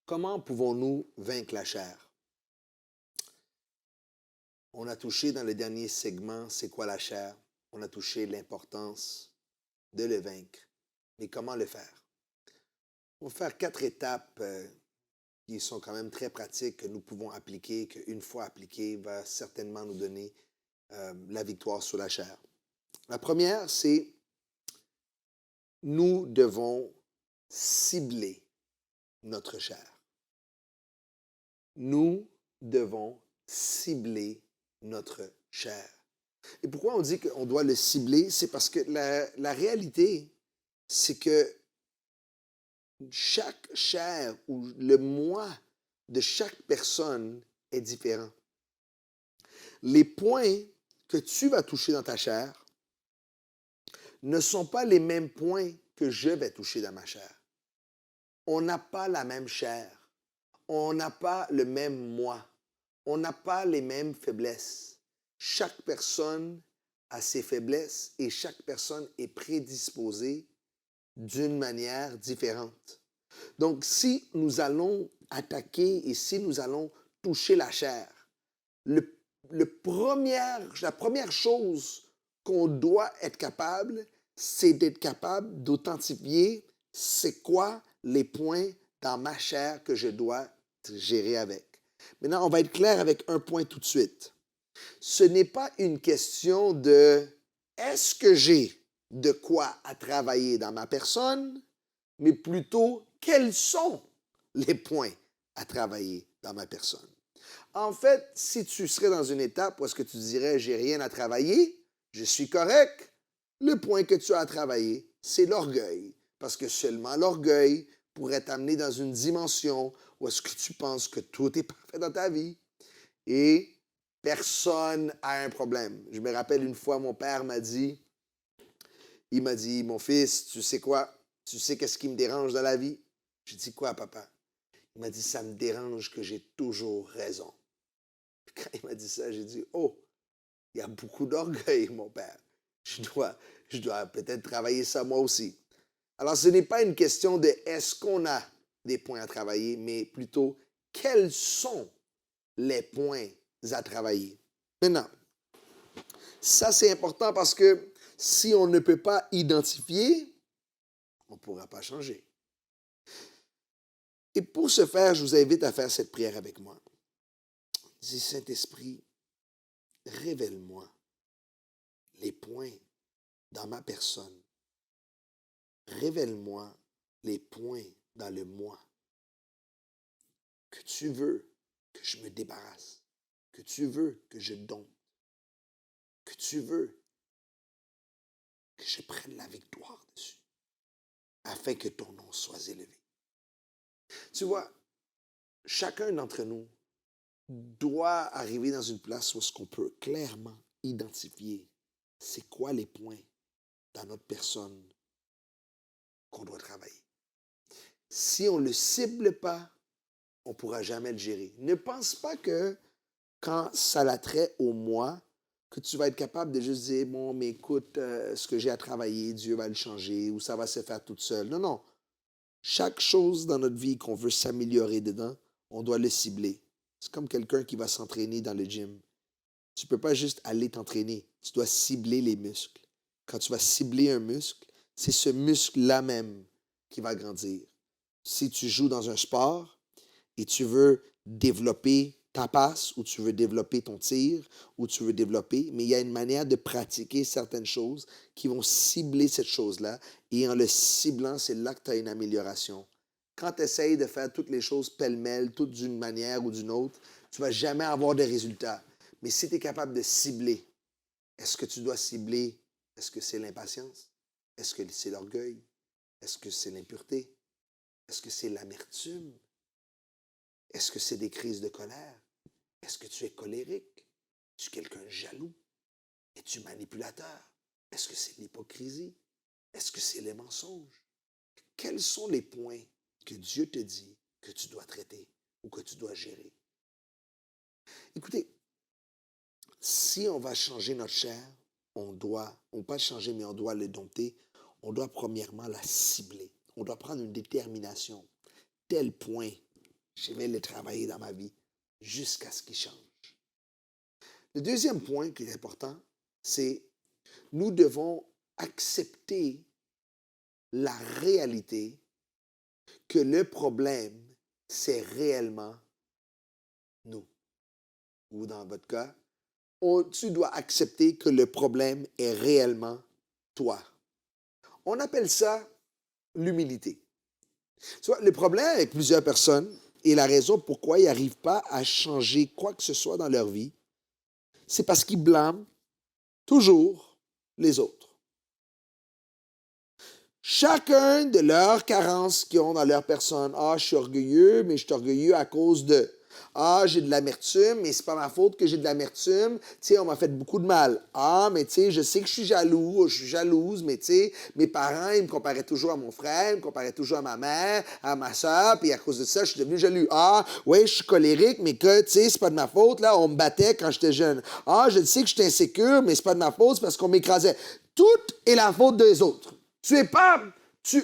Comment pouvons-nous vaincre la chair? On a touché dans le dernier segment, c'est quoi la chair? On a touché l'importance de le vaincre. Mais comment le faire? On va faire 4 étapes qui sont quand même très pratiques que nous pouvons appliquer, qu'une fois appliquées, va certainement nous donner la victoire sur la chair. La première, c'est nous devons cibler notre chair. Nous devons cibler notre chair. Et pourquoi on dit qu'on doit le cibler? C'est parce que la réalité, c'est que chaque chair ou le moi de chaque personne est différent. Les points que tu vas toucher dans ta chair ne sont pas les mêmes points que je vais toucher dans ma chair. On n'a pas la même chair. On n'a pas le même moi. On n'a pas les mêmes faiblesses. Chaque personne a ses faiblesses et chaque personne est prédisposée d'une manière différente. Donc, si nous allons attaquer et si nous allons toucher la chair, la première chose qu'on doit être capable, c'est d'être capable d'authentifier c'est quoi les points dans ma chair que je dois gérer avec. Maintenant, on va être clair avec un point tout de suite. Ce n'est pas une question de est-ce que j'ai de quoi à travailler dans ma personne, mais plutôt quels sont les points à travailler dans ma personne. En fait, si tu serais dans une étape où est-ce que tu dirais j'ai rien à travailler, je suis correct, le point que tu as à travailler, c'est l'orgueil. Parce que seulement l'orgueil pourrait t'amener dans une dimension où est-ce que tu penses que tout est parfait dans ta vie et personne n'a un problème. Je me rappelle une fois, mon père il m'a dit, mon fils, tu sais quoi? Tu sais qu'est-ce qui me dérange dans la vie? J'ai dit quoi, papa? Il m'a dit, ça me dérange que j'ai toujours raison. Puis quand il m'a dit ça, j'ai dit, oh, il y a beaucoup d'orgueil, mon père. Je dois peut-être travailler ça moi aussi. Alors, ce n'est pas une question de est-ce qu'on a des points à travailler, mais plutôt quels sont les points à travailler. Maintenant, ça c'est important parce que si on ne peut pas identifier, on ne pourra pas changer. Et pour ce faire, je vous invite à faire cette prière avec moi. Dis, Saint-Esprit, révèle-moi les points dans ma personne. Révèle-moi les points dans le moi que tu veux que je me débarrasse, que tu veux que je dompte, que tu veux que je prenne la victoire dessus, afin que ton nom soit élevé. Tu vois, chacun d'entre nous doit arriver dans une place où est-ce qu'on peut clairement identifier c'est quoi les points dans notre personne qu'on doit travailler. Si on ne le cible pas, on ne pourra jamais le gérer. Ne pense pas que quand ça a trait au moi, que tu vas être capable de juste dire, bon, mais écoute, ce que j'ai à travailler, Dieu va le changer ou ça va se faire toute seule. Non, non. Chaque chose dans notre vie qu'on veut s'améliorer dedans, on doit le cibler. C'est comme quelqu'un qui va s'entraîner dans le gym. Tu ne peux pas juste aller t'entraîner. Tu dois cibler les muscles. Quand tu vas cibler un muscle, c'est ce muscle-là même qui va grandir. Si tu joues dans un sport et tu veux développer ta passe ou tu veux développer ton tir ou tu veux développer, mais il y a une manière de pratiquer certaines choses qui vont cibler cette chose-là et en le ciblant, c'est là que tu as une amélioration. Quand tu essayes de faire toutes les choses pêle-mêle, toutes d'une manière ou d'une autre, tu ne vas jamais avoir de résultats. Mais si tu es capable de cibler, est-ce que tu dois cibler? Est-ce que c'est l'impatience? Est-ce que c'est l'orgueil? Est-ce que c'est l'impureté? Est-ce que c'est l'amertume? Est-ce que c'est des crises de colère? Est-ce que tu es colérique? Es-tu quelqu'un de jaloux? Es-tu manipulateur? Est-ce que c'est l'hypocrisie? Est-ce que c'est les mensonges? Quels sont les points que Dieu te dit que tu dois traiter ou que tu dois gérer? Écoutez, si on va changer notre chair, on pas changer, mais on doit le dompter, on doit premièrement la cibler. On doit prendre une détermination. Tel point Je vais le travailler dans ma vie jusqu'à ce qu'il change. Le deuxième point qui est important, c'est nous devons accepter la réalité que le problème, c'est réellement nous. Ou dans votre cas, tu dois accepter que le problème est réellement toi. On appelle ça l'humilité. Tu vois, le problème avec plusieurs personnes et la raison pourquoi ils n'arrivent pas à changer quoi que ce soit dans leur vie, c'est parce qu'ils blâment toujours les autres. Chacun de leurs carences qu'ils ont dans leur personne. Ah, je suis orgueilleux, mais je suis orgueilleux à cause de. Ah, j'ai de l'amertume, mais c'est pas ma faute que j'ai de l'amertume. Tu sais, on m'a fait beaucoup de mal. Ah, mais tu sais, je sais que je suis jaloux, je suis jalouse, mais tu sais, mes parents, ils me comparaient toujours à mon frère, ils me comparaient toujours à ma mère, à ma soeur, puis à cause de ça, je suis devenu jaloux. Ah, oui, je suis colérique, mais que, tu sais, c'est pas de ma faute, là, on me battait quand j'étais jeune. Ah, je sais que je suis insécure, mais c'est pas de ma faute, c'est parce qu'on m'écrasait. Tout est la faute des autres.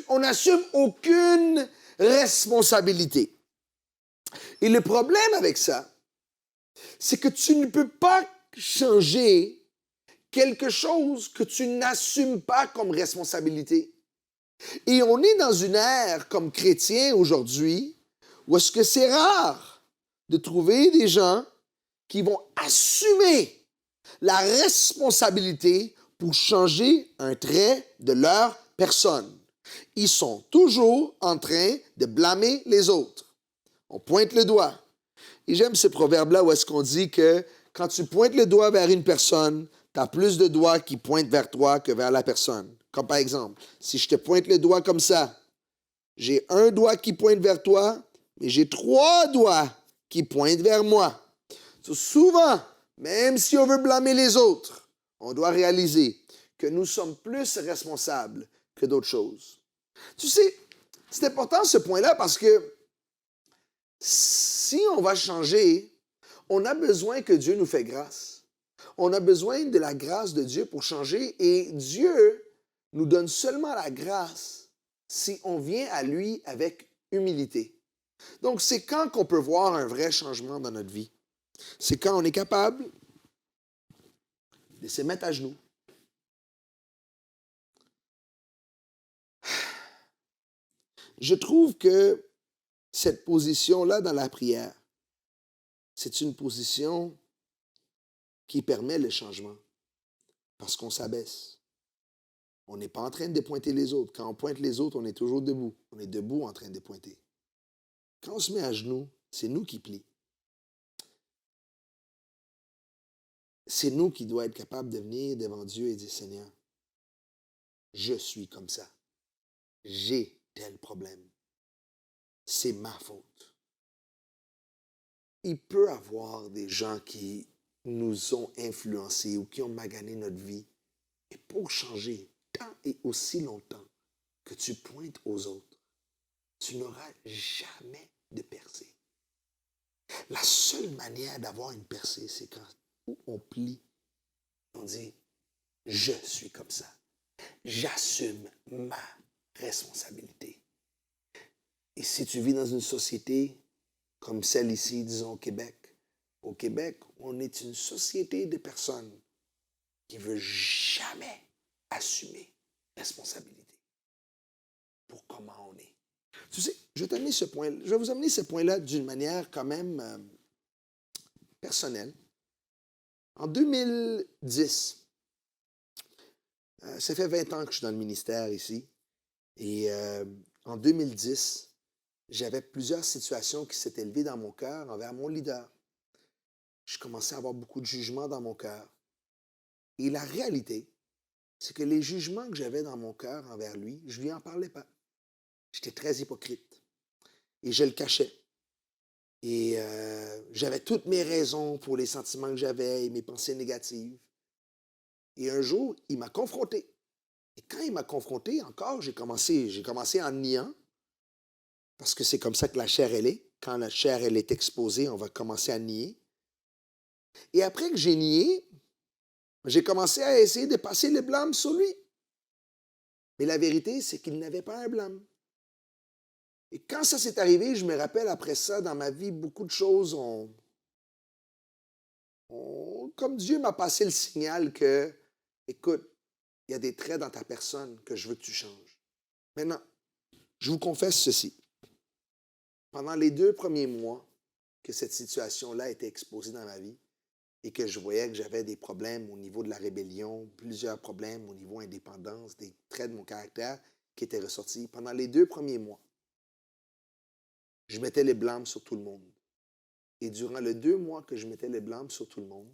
On n'assume aucune responsabilité. Et le problème avec ça, c'est que tu ne peux pas changer quelque chose que tu n'assumes pas comme responsabilité. Et on est dans une ère comme chrétien aujourd'hui où est-ce que c'est rare de trouver des gens qui vont assumer la responsabilité pour changer un trait de leur personne. Ils sont toujours en train de blâmer les autres. On pointe le doigt. Et j'aime ce proverbe-là où est-ce qu'on dit que quand tu pointes le doigt vers une personne, tu as plus de doigts qui pointent vers toi que vers la personne. Comme par exemple, si je te pointe le doigt comme ça, j'ai un doigt qui pointe vers toi, mais j'ai 3 doigts qui pointent vers moi. So, souvent, même si on veut blâmer les autres, on doit réaliser que nous sommes plus responsables que d'autres choses. Tu sais, c'est important ce point-là parce que si on va changer, on a besoin que Dieu nous fasse grâce. On a besoin de la grâce de Dieu pour changer et Dieu nous donne seulement la grâce si on vient à lui avec humilité. Donc, c'est quand qu'on peut voir un vrai changement dans notre vie. C'est quand on est capable de se mettre à genoux. Je trouve que cette position-là dans la prière, c'est une position qui permet le changement parce qu'on s'abaisse. On n'est pas en train de pointer les autres. Quand on pointe les autres, on est toujours debout. On est debout en train de pointer. Quand on se met à genoux, c'est nous qui plions. C'est nous qui doit être capables de venir devant Dieu et dire, Seigneur, je suis comme ça. J'ai tel problème. C'est ma faute. Il peut y avoir des gens qui nous ont influencés ou qui ont magané notre vie. Et pour changer tant et aussi longtemps que tu pointes aux autres, tu n'auras jamais de percée. La seule manière d'avoir une percée, c'est quand on plie, on dit, je suis comme ça. J'assume ma responsabilité. Et si tu vis dans une société comme celle ici, disons au Québec, on est une société de personnes qui ne veulent jamais assumer responsabilité pour comment on est. Tu sais, je vais vous amener ce point-là d'une manière quand même personnelle. En 2010, ça fait 20 ans que je suis dans le ministère ici, et en 2010, j'avais plusieurs situations qui s'étaient élevées dans mon cœur envers mon leader. Je commençais à avoir beaucoup de jugements dans mon cœur. Et la réalité, c'est que les jugements que j'avais dans mon cœur envers lui, je ne lui en parlais pas. J'étais très hypocrite. Et je le cachais. Et j'avais toutes mes raisons pour les sentiments que j'avais et mes pensées négatives. Et un jour, il m'a confronté. Et quand il m'a confronté, encore, j'ai commencé en niant, parce que c'est comme ça que la chair, elle est. Quand la chair, elle est exposée, on va commencer à nier. Et après que j'ai nié, j'ai commencé à essayer de passer le blâme sur lui. Mais la vérité, c'est qu'il n'avait pas un blâme. Et quand ça s'est arrivé, je me rappelle après ça, dans ma vie, beaucoup de choses comme Dieu m'a passé le signal que, écoute, il y a des traits dans ta personne que je veux que tu changes. Maintenant, je vous confesse ceci. Pendant les 2 premiers mois que cette situation-là était exposée dans ma vie et que je voyais que j'avais des problèmes au niveau de la rébellion, plusieurs problèmes au niveau indépendance, des traits de mon caractère qui étaient ressortis, pendant les 2 premiers mois, je mettais les blâmes sur tout le monde. Et durant les 2 mois que je mettais les blâmes sur tout le monde,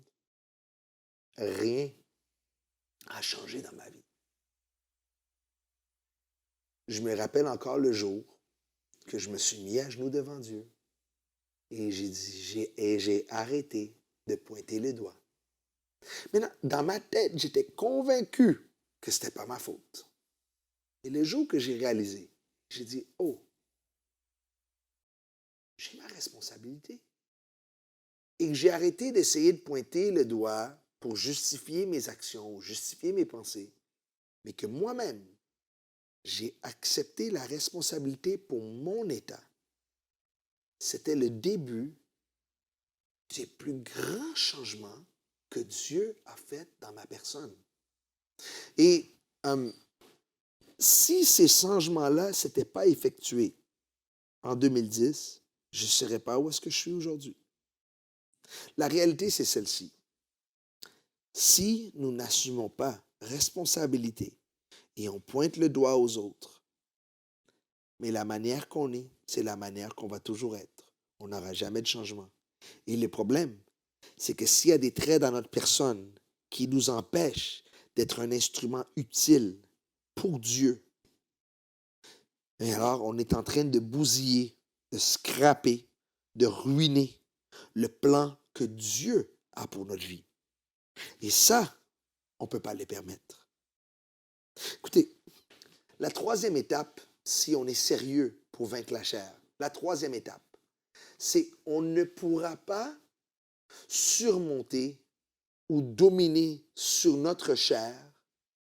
rien n'a changé dans ma vie. Je me rappelle encore le jour que je me suis mis à genoux devant Dieu et j'ai arrêté de pointer les doigts. Maintenant, dans ma tête, j'étais convaincu que ce n'était pas ma faute. Et le jour que j'ai réalisé, j'ai dit, oh, j'ai ma responsabilité. Et que j'ai arrêté d'essayer de pointer le doigt pour justifier mes actions, justifier mes pensées, mais que moi-même, j'ai accepté la responsabilité pour mon état. C'était le début des plus grands changements que Dieu a fait dans ma personne. Et si ces changements-là ne s'étaient pas effectués en 2010, je ne serais pas où est-ce que je suis aujourd'hui. La réalité, c'est celle-ci. Si nous n'assumons pas responsabilité et on pointe le doigt aux autres, mais la manière qu'on est, c'est la manière qu'on va toujours être. On n'aura jamais de changement. Et le problème, c'est que s'il y a des traits dans notre personne qui nous empêchent d'être un instrument utile pour Dieu, et alors on est en train de bousiller, de scraper, de ruiner le plan que Dieu a pour notre vie. Et ça, on ne peut pas le permettre. Écoutez, la 3e étape, si on est sérieux pour vaincre la chair, la 3e étape, c'est on ne pourra pas surmonter ou dominer sur notre chair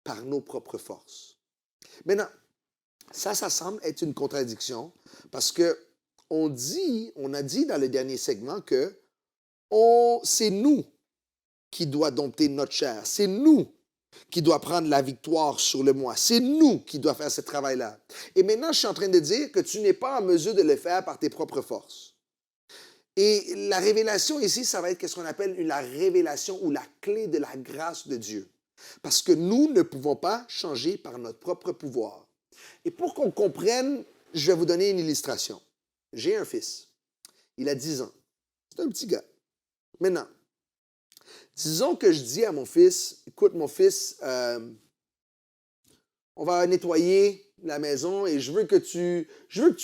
par nos propres forces. Maintenant, ça semble être une contradiction parce que on a dit dans le dernier segment que c'est nous qui doit dompter notre chair. C'est nous qui doit prendre la victoire sur le moi. C'est nous qui doit faire ce travail-là. Et maintenant, je suis en train de dire que tu n'es pas en mesure de le faire par tes propres forces. Et la révélation ici, ça va être ce qu'on appelle la révélation ou la clé de la grâce de Dieu. Parce que nous ne pouvons pas changer par notre propre pouvoir. Et pour qu'on comprenne, je vais vous donner une illustration. J'ai un fils. Il a 10 ans. C'est un petit gars. Maintenant, disons que je dis à mon fils, écoute mon fils, on va nettoyer la maison et je veux que tu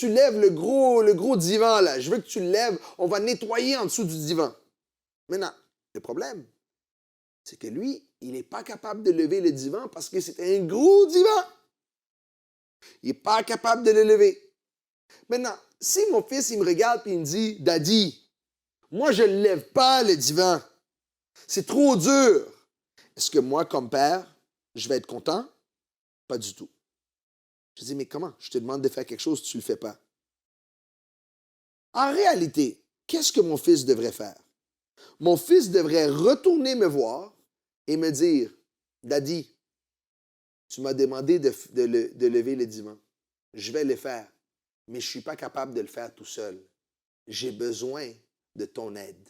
lèves le gros divan là. Je veux que tu le lèves, on va nettoyer en dessous du divan. Maintenant, le problème, c'est que lui, il n'est pas capable de lever le divan parce que c'est un gros divan. Il n'est pas capable de le lever. Maintenant, si mon fils, il me regarde et il me dit, Daddy, moi, je ne lève pas le divan. C'est trop dur. Est-ce que moi, comme père, je vais être content? Pas du tout. Je dis, mais comment? Je te demande de faire quelque chose, tu ne le fais pas. En réalité, qu'est-ce que mon fils devrait faire? Mon fils devrait retourner me voir et me dire, Daddy, tu m'as demandé de lever le divan. Je vais le faire, mais je ne suis pas capable de le faire tout seul. J'ai besoin de ton aide.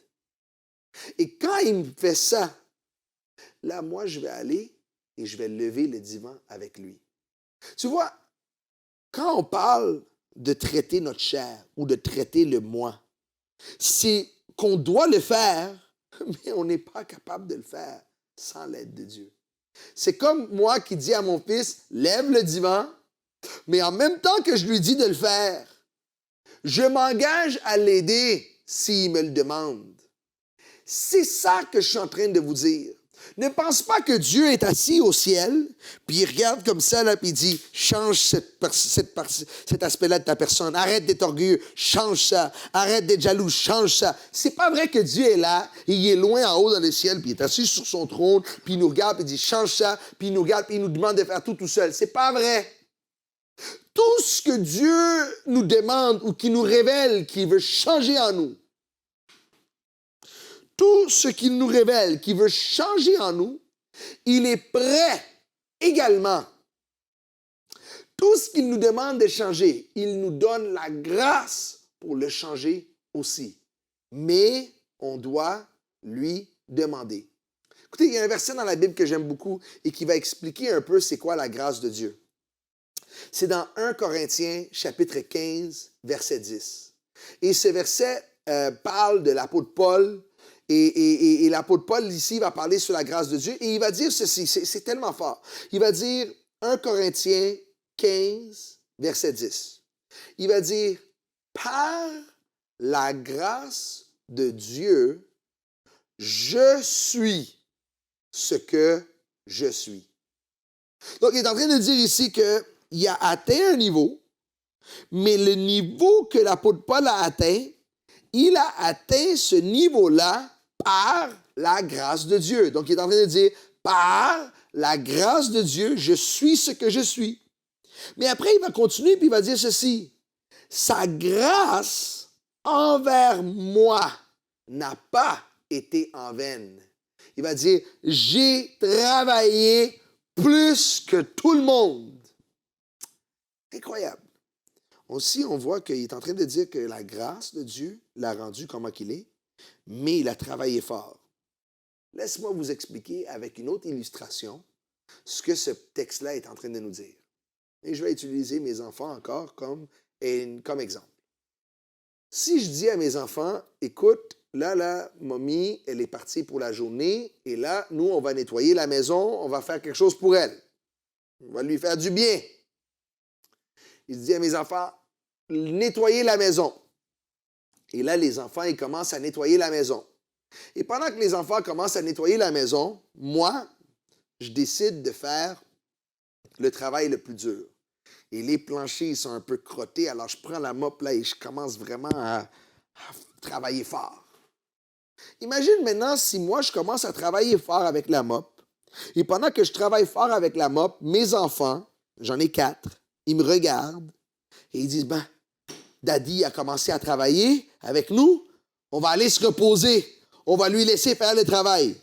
Et quand il me fait ça, là, moi, je vais aller et je vais lever le divan avec lui. Tu vois, quand on parle de traiter notre chair ou de traiter le moi, c'est qu'on doit le faire, mais on n'est pas capable de le faire sans l'aide de Dieu. C'est comme moi qui dis à mon fils, lève le divan, mais en même temps que je lui dis de le faire, je m'engage à l'aider s'il me le demande. C'est ça que je suis en train de vous dire. Ne pense pas que Dieu est assis au ciel, puis il regarde comme ça, là, puis il dit, change cet aspect-là de ta personne, arrête d'être orgueilleux, change ça, arrête d'être jaloux, change ça. C'est pas vrai que Dieu est là, il est loin en haut dans le ciel, puis il est assis sur son trône, puis il nous regarde, puis il dit, change ça, puis il nous regarde, puis il nous demande de faire tout seul. C'est pas vrai. Tout ce que Dieu nous demande ou qui nous révèle qu'il veut changer en nous, tout ce qu'il nous révèle qu'il veut changer en nous, il est prêt également. Tout ce qu'il nous demande de changer, il nous donne la grâce pour le changer aussi. Mais on doit lui demander. Écoutez, il y a un verset dans la Bible que j'aime beaucoup et qui va expliquer un peu c'est quoi la grâce de Dieu. C'est dans 1 Corinthiens, chapitre 15, verset 10. Et ce verset parle de l'apôtre Paul. Et l'apôtre Paul, ici, va parler sur la grâce de Dieu. Et il va dire ceci, c'est tellement fort. Il va dire 1 Corinthiens 15, verset 10. Il va dire, par la grâce de Dieu, je suis ce que je suis. Donc, il est en train de dire ici qu'il a atteint un niveau, mais le niveau que l'apôtre Paul a atteint, il a atteint ce niveau-là par la grâce de Dieu. Donc, il est en train de dire, par la grâce de Dieu, je suis ce que je suis. Mais après, il va continuer puis il va dire ceci. Sa grâce envers moi n'a pas été en vaine. Il va dire, j'ai travaillé plus que tout le monde. Incroyable. Aussi, on voit qu'il est en train de dire que la grâce de Dieu l'a rendu comment qu'il est, mais il a travaillé fort. Laisse-moi vous expliquer avec une autre illustration ce que ce texte-là est en train de nous dire. Et je vais utiliser mes enfants encore comme exemple. Si je dis à mes enfants, écoute, là, mamie, elle est partie pour la journée, et là, nous, on va nettoyer la maison, on va faire quelque chose pour elle. On va lui faire du bien. Il dit à mes enfants, nettoyer la maison. Et là, les enfants, ils commencent à nettoyer la maison. Et pendant que les enfants commencent à nettoyer la maison, moi, je décide de faire le travail le plus dur. Et les planchers, ils sont un peu crottés, alors je prends la mop là et je commence vraiment à travailler fort. Imagine maintenant si moi, je commence à travailler fort avec la mop, et pendant que je travaille fort avec la mop, mes enfants, j'en ai 4, ils me regardent et ils disent, ben, Daddy a commencé à travailler avec nous, on va aller se reposer, on va lui laisser faire le travail.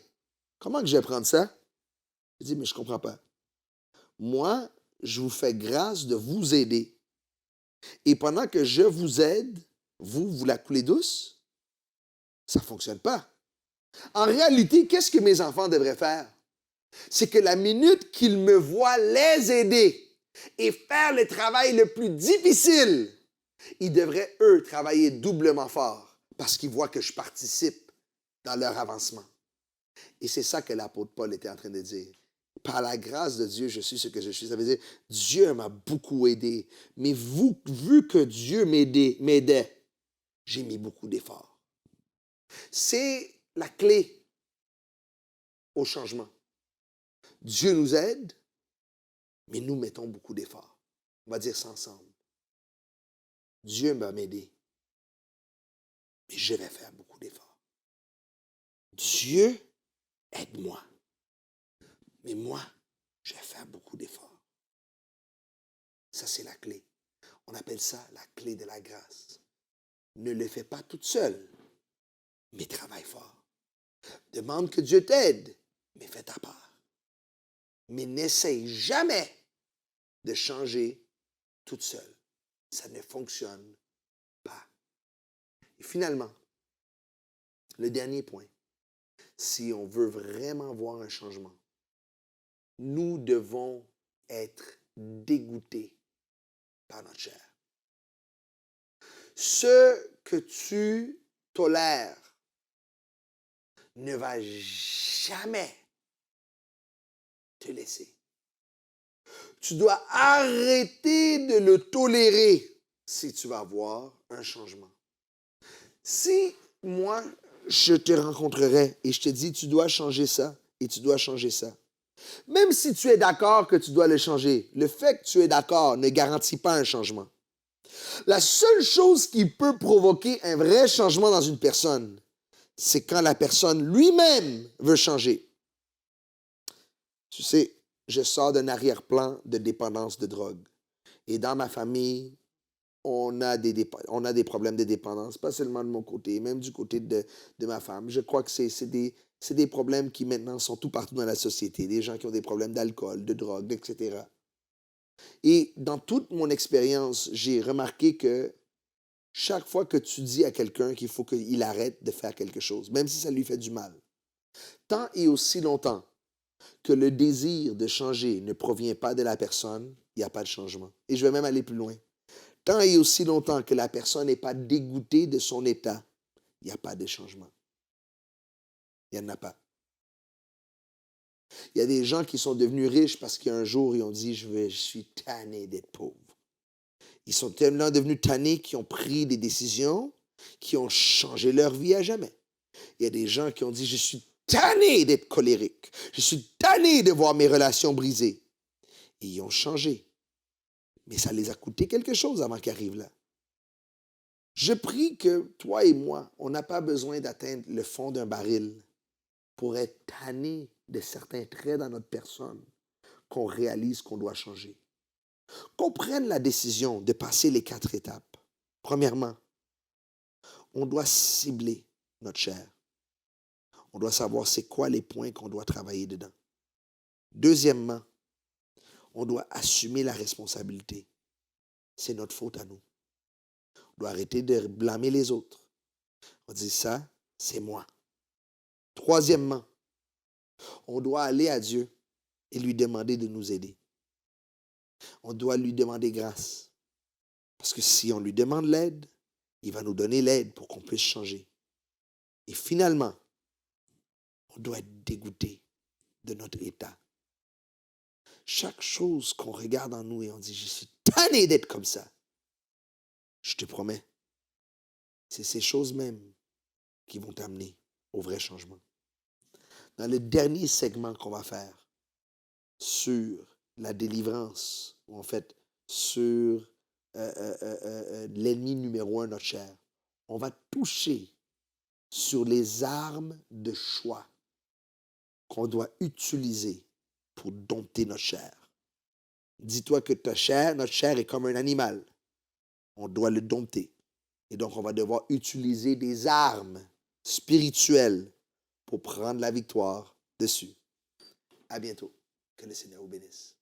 Comment que je vais prendre ça? Je dis, mais je ne comprends pas. Moi, je vous fais grâce de vous aider. Et pendant que je vous aide, vous la coulez douce? Ça ne fonctionne pas. En réalité, qu'est-ce que mes enfants devraient faire? C'est que la minute qu'ils me voient les aider et faire le travail le plus difficile, ils devraient, eux, travailler doublement fort parce qu'ils voient que je participe dans leur avancement. Et c'est ça que l'apôtre Paul était en train de dire. Par la grâce de Dieu, je suis ce que je suis. Ça veut dire, Dieu m'a beaucoup aidé. Mais vu que Dieu m'aidait, j'ai mis beaucoup d'efforts. C'est la clé au changement. Dieu nous aide, mais nous mettons beaucoup d'efforts. On va dire ça ensemble. Dieu m'a aidé, mais je vais faire beaucoup d'efforts. Dieu, aide-moi. Mais moi, je vais faire beaucoup d'efforts. Ça, c'est la clé. On appelle ça la clé de la grâce. Ne le fais pas toute seule, mais travaille fort. Demande que Dieu t'aide, mais fais ta part. Mais n'essaye jamais de changer toute seule. Ça ne fonctionne pas. Et finalement, le dernier point, si on veut vraiment voir un changement, nous devons être dégoûtés par notre chair. Ce que tu tolères ne va jamais te laisser. Tu dois arrêter de le tolérer si tu vas avoir un changement. Si moi, je te rencontrerais et je te dis, tu dois changer ça et tu dois changer ça, même si tu es d'accord que tu dois le changer, le fait que tu es d'accord ne garantit pas un changement. La seule chose qui peut provoquer un vrai changement dans une personne, c'est quand la personne lui-même veut changer. Tu sais, je sors d'un arrière-plan de dépendance de drogue. Et dans ma famille, on a des problèmes de dépendance, pas seulement de mon côté, même du côté de ma femme. Je crois que c'est des problèmes qui maintenant sont tout partout dans la société. Des gens qui ont des problèmes d'alcool, de drogue, etc. Et dans toute mon expérience, j'ai remarqué que chaque fois que tu dis à quelqu'un qu'il faut qu'il arrête de faire quelque chose, même si ça lui fait du mal, tant et aussi longtemps que le désir de changer ne provient pas de la personne, il n'y a pas de changement. Et je vais même aller plus loin. Tant et aussi longtemps que la personne n'est pas dégoûtée de son état, il n'y a pas de changement. Il n'y en a pas. Il y a des gens qui sont devenus riches parce qu'un jour, ils ont dit, je suis tanné d'être pauvre. Ils sont tellement devenus tannés qu'ils ont pris des décisions qui ont changé leur vie à jamais. Il y a des gens qui ont dit, je suis tanné d'être colérique. Je suis tanné de voir mes relations brisées. Et ils ont changé. Mais ça les a coûté quelque chose avant qu'ils arrivent là. Je prie que toi et moi, on n'a pas besoin d'atteindre le fond d'un baril pour être tanné de certains traits dans notre personne qu'on réalise qu'on doit changer. Qu'on prenne la décision de passer les 4 étapes. Premièrement, on doit cibler notre chair. On doit savoir c'est quoi les points qu'on doit travailler dedans. Deuxièmement, on doit assumer la responsabilité. C'est notre faute à nous. On doit arrêter de blâmer les autres. On dit ça, c'est moi. Troisièmement, on doit aller à Dieu et lui demander de nous aider. On doit lui demander grâce. Parce que si on lui demande l'aide, il va nous donner l'aide pour qu'on puisse changer. Et finalement, on doit être dégoûté de notre état. Chaque chose qu'on regarde en nous et on dit, je suis tanné d'être comme ça. Je te promets, c'est ces choses mêmes qui vont t'amener au vrai changement. Dans le dernier segment qu'on va faire sur la délivrance, ou en fait sur l'ennemi numéro 1, notre chair, on va toucher sur les armes de choix qu'on doit utiliser pour dompter notre chair. Dis-toi que notre chair est comme un animal. On doit le dompter. Et donc, on va devoir utiliser des armes spirituelles pour prendre la victoire dessus. À bientôt. Que le Seigneur vous bénisse.